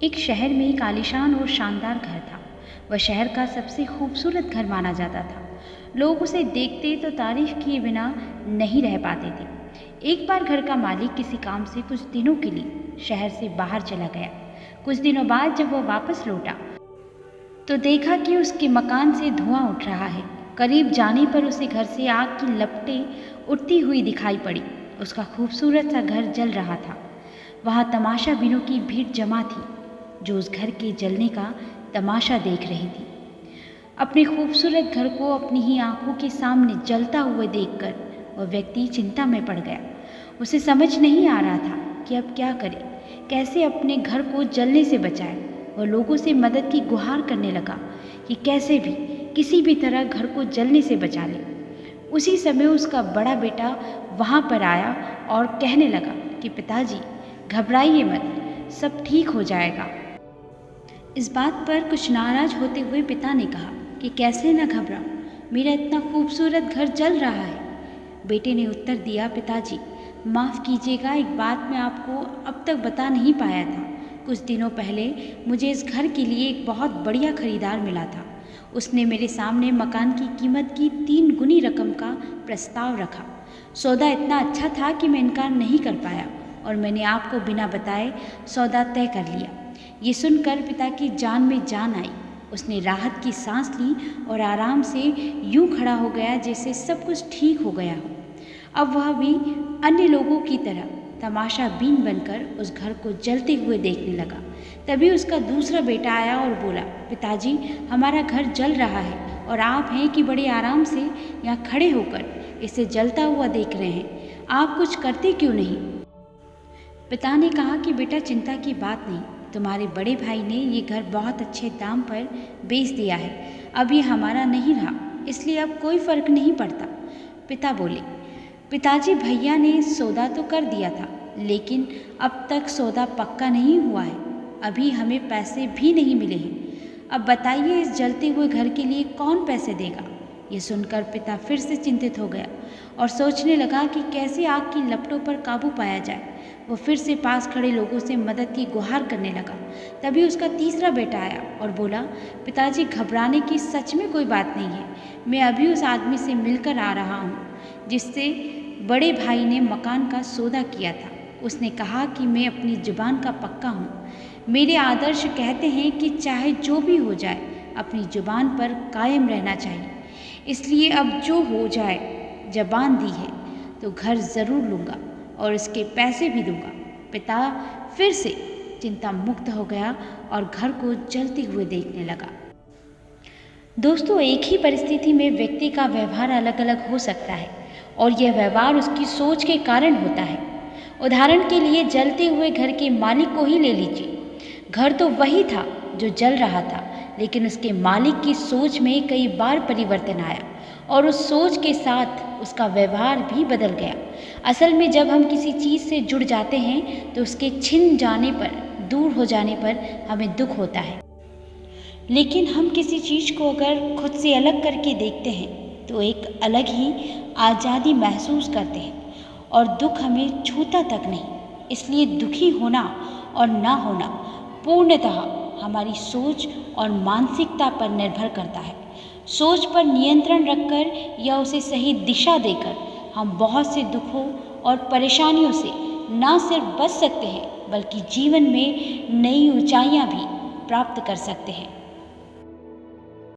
एक शहर में एक आलीशान और शानदार घर था। वह शहर का सबसे खूबसूरत घर माना जाता था। लोग उसे देखते तो तारीफ किए बिना नहीं रह पाते थे। एक बार घर का मालिक किसी काम से कुछ दिनों के लिए शहर से बाहर चला गया। कुछ दिनों बाद जब वह वापस लौटा तो देखा कि उसके मकान से धुआं उठ रहा है। करीब जाने पर उसे घर से आग की लपटें उठती हुई दिखाई पड़ी। उसका खूबसूरत सा घर जल रहा था। वहाँ तमाशा बिनों की भीड़ जमा थी जो उस घर के जलने का तमाशा देख रही थी। अपने खूबसूरत घर को अपनी ही आंखों के सामने जलता हुए देखकर वह व्यक्ति चिंता में पड़ गया। उसे समझ नहीं आ रहा था कि अब क्या करे, कैसे अपने घर को जलने से बचाए। वह लोगों से मदद की गुहार करने लगा कि कैसे भी किसी भी तरह घर को जलने से बचा ले। उसी समय उसका बड़ा बेटा वहाँ पर आया और कहने लगा कि पिताजी घबराइए मत, सब ठीक हो जाएगा। इस बात पर कुछ नाराज होते हुए पिता ने कहा कि कैसे न घबराओ, मेरा इतना खूबसूरत घर जल रहा है। बेटे ने उत्तर दिया, पिताजी माफ़ कीजिएगा, एक बात मैं आपको अब तक बता नहीं पाया था। कुछ दिनों पहले मुझे इस घर के लिए एक बहुत बढ़िया खरीदार मिला था। उसने मेरे सामने मकान की कीमत की 3 गुनी रकम का प्रस्ताव रखा। सौदा इतना अच्छा था कि मैं इनकार नहीं कर पाया और मैंने आपको बिना बताए सौदा तय कर लिया। ये सुनकर पिता की जान में जान आई। उसने राहत की सांस ली और आराम से यूं खड़ा हो गया जैसे सब कुछ ठीक हो गया हो। अब वह भी अन्य लोगों की तरह तमाशा बीन बनकर उस घर को जलते हुए देखने लगा। तभी उसका दूसरा बेटा आया और बोला, पिताजी हमारा घर जल रहा है और आप हैं कि बड़े आराम से यहाँ खड़े होकर इसे जलता हुआ देख रहे हैं, आप कुछ करते क्यों नहीं? पिता ने कहा कि बेटा चिंता की बात नहीं, तुम्हारे बड़े भाई ने ये घर बहुत अच्छे दाम पर बेच दिया है। अब ये हमारा नहीं रहा, इसलिए अब कोई फर्क नहीं पड़ता। पिता बोले, पिताजी भैया ने सौदा तो कर दिया था, लेकिन अब तक सौदा पक्का नहीं हुआ है। अभी हमें पैसे भी नहीं मिले हैं। अब बताइए इस जलते हुए घर के लिए कौन पैसे देगा? ये सुनकर पिता फिर से चिंतित हो गया और सोचने लगा कि कैसे आग की लपटों पर काबू पाया जाए। वो फिर से पास खड़े लोगों से मदद की गुहार करने लगा। तभी उसका तीसरा बेटा आया और बोला, पिताजी घबराने की सच में कोई बात नहीं है। मैं अभी उस आदमी से मिलकर आ रहा हूँ जिससे बड़े भाई ने मकान का सौदा किया था। उसने कहा कि मैं अपनी जुबान का पक्का हूँ। मेरे आदर्श कहते हैं कि चाहे जो भी हो जाए अपनी जुबान पर कायम रहना चाहिए। इसलिए अब जो हो जाए, जबान दी है तो घर ज़रूर लूँगा और इसके पैसे भी दूंगा। पिता फिर से चिंता मुक्त हो गया और घर को जलते हुए देखने लगा। दोस्तों, एक ही परिस्थिति में व्यक्ति का व्यवहार अलग अलग हो सकता है और यह व्यवहार उसकी सोच के कारण होता है। उदाहरण के लिए जलते हुए घर के मालिक को ही ले लीजिए। घर तो वही था जो जल रहा था, लेकिन उसके मालिक की सोच में कई बार परिवर्तन आया और उस सोच के साथ उसका व्यवहार भी बदल गया। असल में जब हम किसी चीज़ से जुड़ जाते हैं तो उसके छिन जाने पर, दूर हो जाने पर हमें दुख होता है। लेकिन हम किसी चीज़ को अगर खुद से अलग करके देखते हैं तो एक अलग ही आज़ादी महसूस करते हैं और दुख हमें छूता तक नहीं। इसलिए दुखी होना और ना होना पूर्णतः हमारी सोच और मानसिकता पर निर्भर करता है। सोच पर नियंत्रण रखकर या उसे सही दिशा देकर हम बहुत से दुखों और परेशानियों से न सिर्फ बच सकते हैं बल्कि जीवन में नई ऊंचाइयां भी प्राप्त कर सकते हैं।